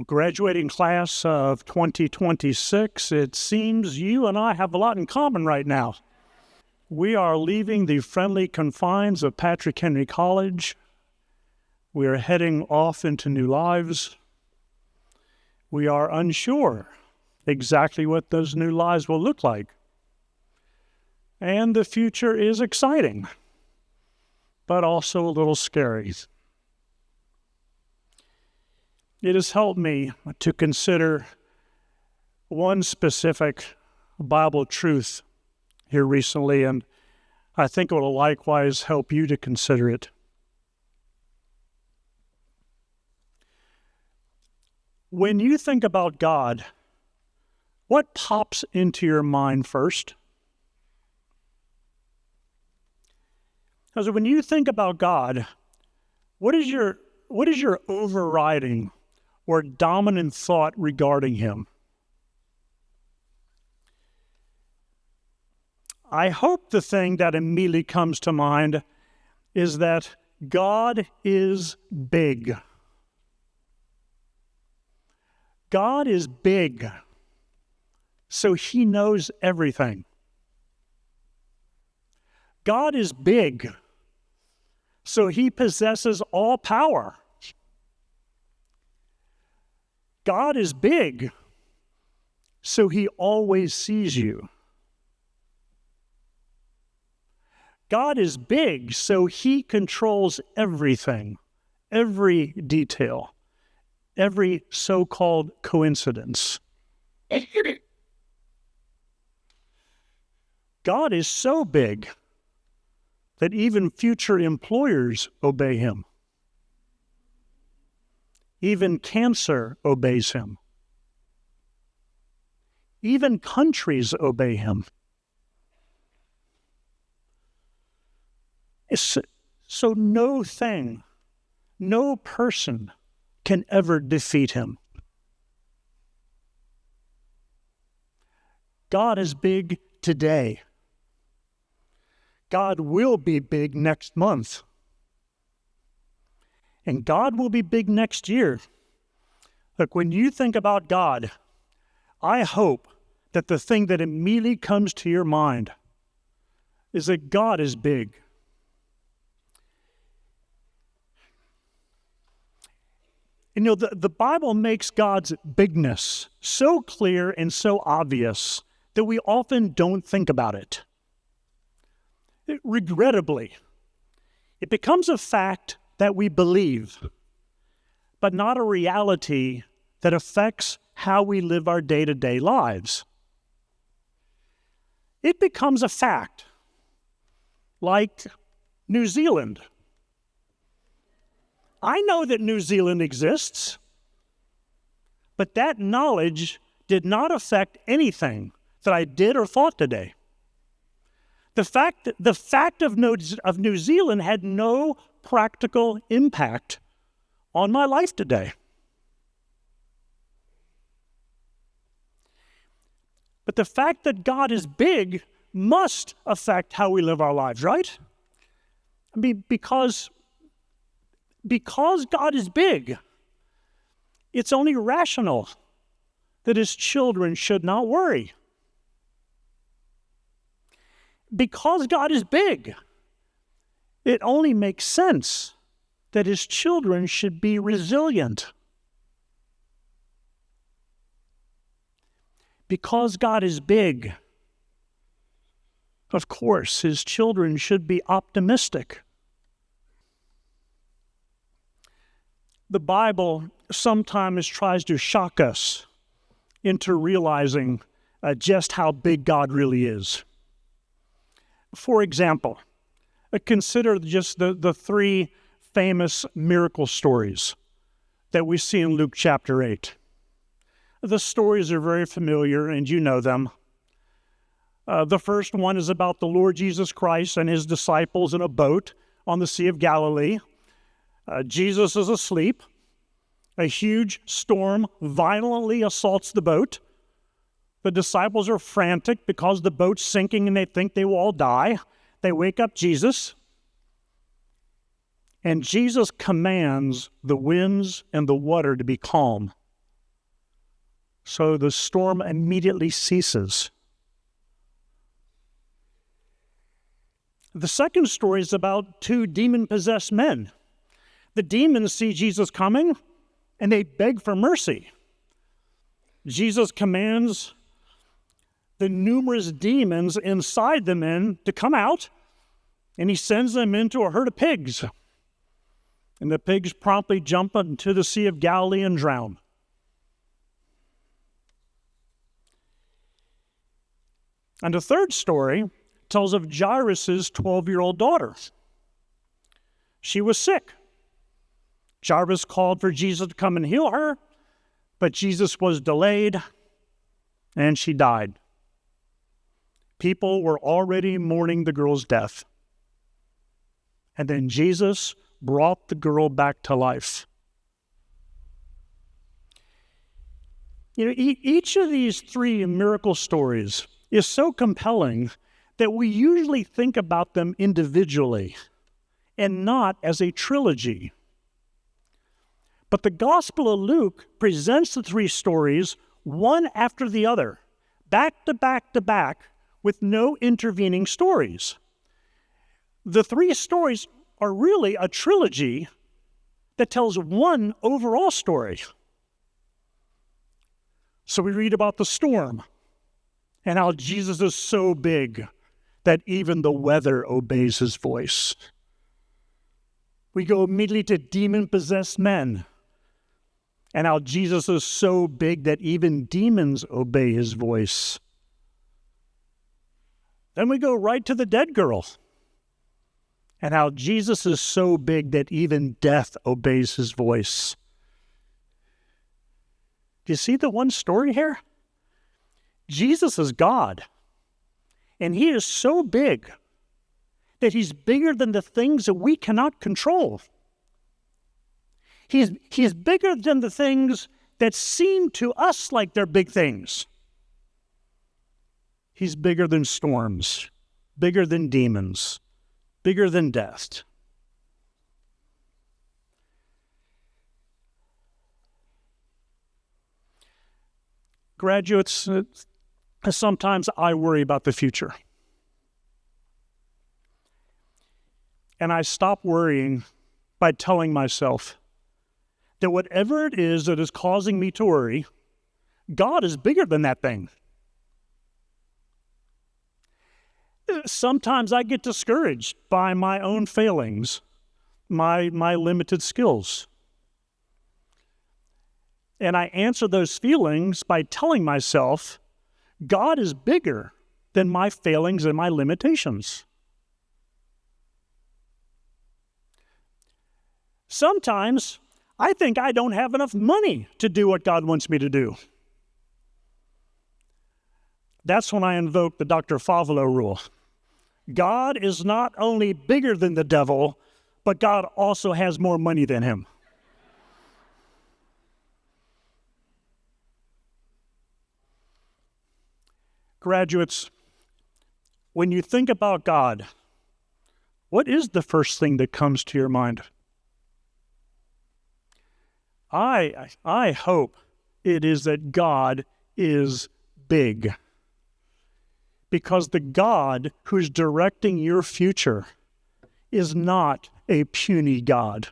Graduating class of 2026, it seems you and I have a lot in common right now. We are leaving the friendly confines of Patrick Henry College. We are heading off into new lives. We are unsure exactly what those new lives will look like. And the future is exciting, but also a little scary. It has helped me to consider one specific Bible truth here recently, and I think it will likewise help you to consider it. When you think about God, what pops into your mind first? Because when you think about God, what is your overriding or dominant thought regarding him? I hope the thing that immediately comes to mind is that God is big. God is big, so he knows everything. God is big, so he possesses all power. God is big, so he always sees you. God is big, so he controls everything, every detail, every so-called coincidence. God is so big that even future employers obey him. Even cancer obeys him. Even countries obey him. So no thing, no person can ever defeat him. God is big today. God will be big next month. And God will be big next year. Look, when you think about God, I hope that the thing that immediately comes to your mind is that God is big. You know, the Bible makes God's bigness so clear and so obvious that we often don't think about it. Regrettably, it becomes a fact that we believe, but not a reality that affects how we live our day-to-day lives. It becomes a fact, like New Zealand. I know that New Zealand exists, but that knowledge did not affect anything that I did or thought today. The fact of New Zealand had no practical impact on my life today. But the fact that God is big must affect how we live our lives, right? I mean, because God is big, it's only rational that his children should not worry. Because God is big, it only makes sense that his children should be resilient. Because God is big, of course, his children should be optimistic. The Bible sometimes tries to shock us into realizing just how big God really is. For example, consider just the three famous miracle stories that we see in Luke chapter 8. The stories are very familiar, and you know them. The first one is about the Lord Jesus Christ and his disciples in a boat on the Sea of Galilee. Jesus is asleep. A huge storm violently assaults the boat. The disciples are frantic because the boat's sinking and they think they will all die. They wake up Jesus, and Jesus commands the winds and the water to be calm, So the storm immediately ceases. The second story is about two demon-possessed men. The demons see Jesus coming, and they beg for mercy. Jesus commands the numerous demons inside the men to come out, and he sends them into a herd of pigs. And the pigs promptly jump into the Sea of Galilee and drown. And the third story tells of Jairus' 12-year-old daughter. She was sick. Jairus called for Jesus to come and heal her, but Jesus was delayed, and she died. People were already mourning the girl's death. And then Jesus brought the girl back to life. Each of these three miracle stories is so compelling that we usually think about them individually and not as a trilogy. But the Gospel of Luke presents the three stories one after the other, back to back to back, with no intervening stories. The three stories are really a trilogy that tells one overall story. So we read about the storm and how Jesus is so big that even the weather obeys his voice. We go immediately to demon-possessed men and how Jesus is so big that even demons obey his voice. Then we go right to the dead girl and how Jesus is so big that even death obeys his voice. Do you see the one story here? Jesus is God, and he is so big that he's bigger than the things that we cannot control. He's bigger than the things that seem to us like they're big things. He's bigger than storms, bigger than demons, bigger than death. Graduates, sometimes I worry about the future. And I stop worrying by telling myself that whatever it is that is causing me to worry, God is bigger than that thing. Sometimes I get discouraged by my own failings, my limited skills. And I answer those feelings by telling myself, God is bigger than my failings and my limitations. Sometimes I think I don't have enough money to do what God wants me to do. That's when I invoke the Dr. Favelo rule. God is not only bigger than the devil, but God also has more money than him. Graduates, when you think about God, what is the first thing that comes to your mind? I hope it is that God is big. Because the God who's directing your future is not a puny God.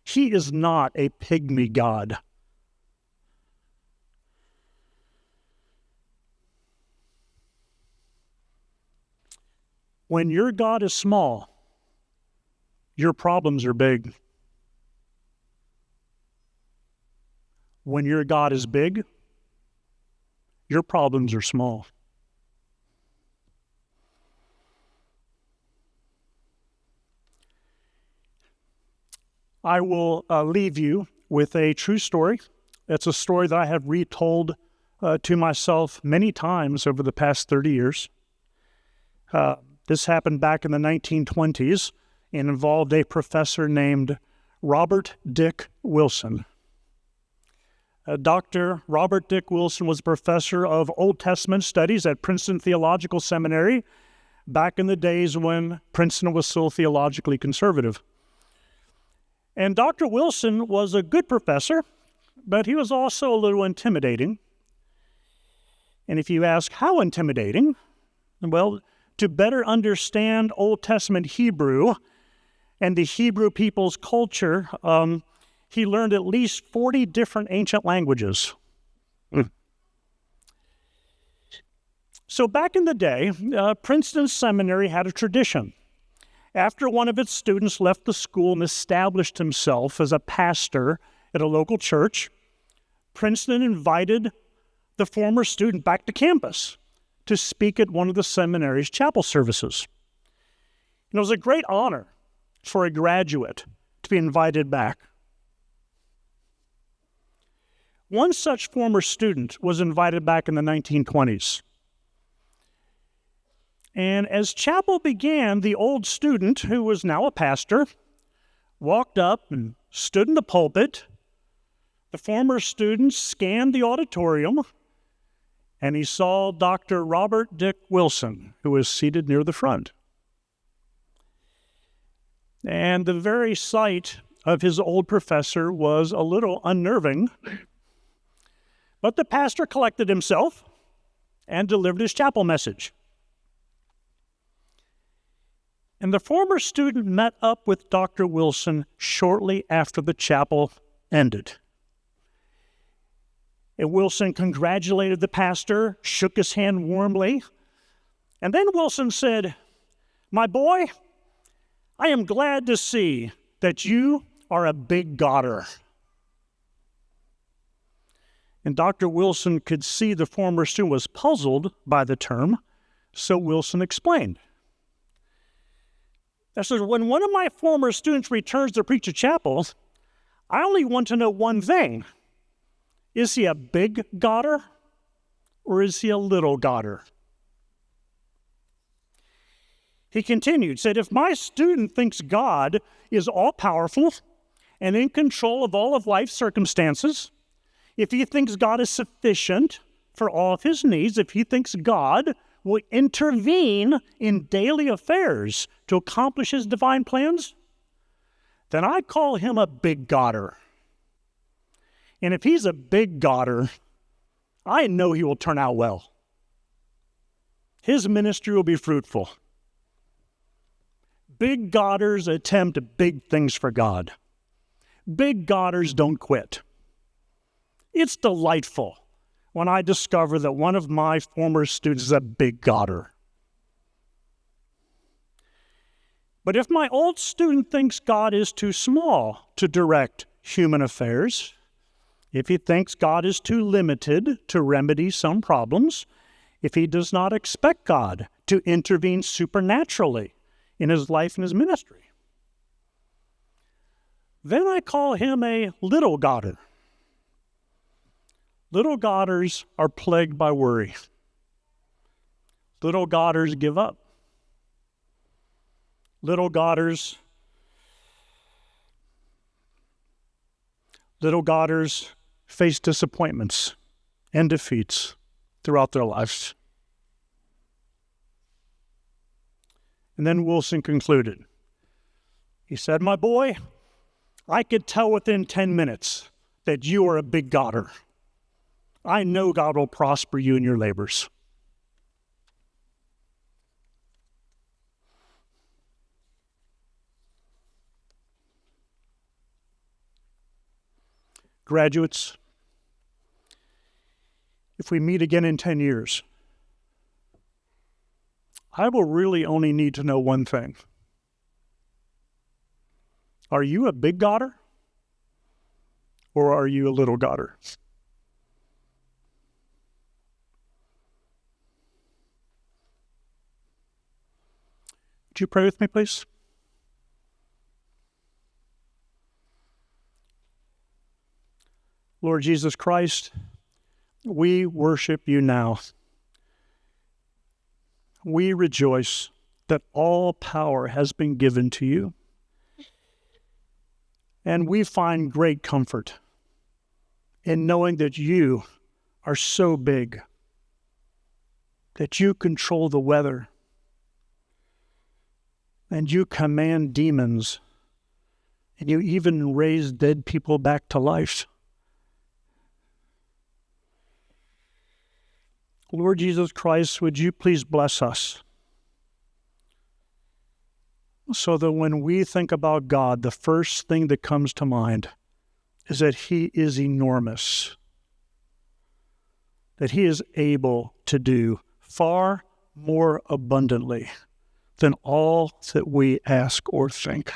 He is not a pygmy God. When your God is small, your problems are big. When your God is big, your problems are small. I will leave you with a true story. It's a story that I have retold to myself many times over the past 30 years. This happened back in the 1920s and involved a professor named Robert Dick Wilson. Dr. Robert Dick Wilson was a professor of Old Testament studies at Princeton Theological Seminary back in the days when Princeton was still theologically conservative. And Dr. Wilson was a good professor, but he was also a little intimidating. And if you ask how intimidating, well, to better understand Old Testament Hebrew and the Hebrew people's culture, he learned at least 40 different ancient languages. So back in the day, Princeton Seminary had a tradition. After one of its students left the school and established himself as a pastor at a local church, Princeton invited the former student back to campus to speak at one of the seminary's chapel services. And it was a great honor for a graduate to be invited back. One such former student was invited back in the 1920s. And as chapel began, the old student, who was now a pastor, walked up and stood in the pulpit. The former student scanned the auditorium, and he saw Dr. Robert Dick Wilson, who was seated near the front. And the very sight of his old professor was a little unnerving, but the pastor collected himself and delivered his chapel message. And the former student met up with Dr. Wilson shortly after the chapel ended. And Wilson congratulated the pastor, shook his hand warmly, and then Wilson said, "My boy, I am glad to see that you are a big Godder." And Dr. Wilson could see the former student was puzzled by the term, so Wilson explained. That says, when one of my former students returns to preach at chapel, I only want to know one thing. Is he a big Godder or is he a little Godder? He continued, said, if my student thinks God is all-powerful and in control of all of life's circumstances, if he thinks God is sufficient for all of his needs, if he thinks God will intervene in daily affairs to accomplish his divine plans, then I call him a big Godder. And if he's a big Godder, I know he will turn out well. His ministry will be fruitful. Big Godders attempt big things for God. Big Godders don't quit. It's delightful when I discover that one of my former students is a big Godder. But if my old student thinks God is too small to direct human affairs, if he thinks God is too limited to remedy some problems, if he does not expect God to intervene supernaturally in his life and his ministry, then I call him a little Godder. Little Godders are plagued by worry. Little Godders give up. Little Godders face disappointments and defeats throughout their lives. And then Wilson concluded. He said, my boy, I could tell within 10 minutes that you are a big Godder. I know God will prosper you in your labors. Graduates, if we meet again in 10 years, I will really only need to know one thing. Are you a big Godder or are you a little Godder? Would you pray with me, please? Lord Jesus Christ, we worship you now. We rejoice that all power has been given to you. And we find great comfort in knowing that you are so big, that you control the weather, and you command demons, and you even raise dead people back to life. Lord Jesus Christ, would you please bless us so that when we think about God, the first thing that comes to mind is that he is enormous, that he is able to do far more abundantly than all that we ask or think.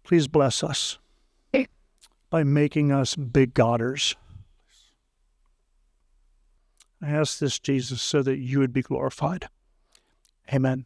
Please bless us by making us big Godders. I ask this, Jesus, so that you would be glorified. Amen.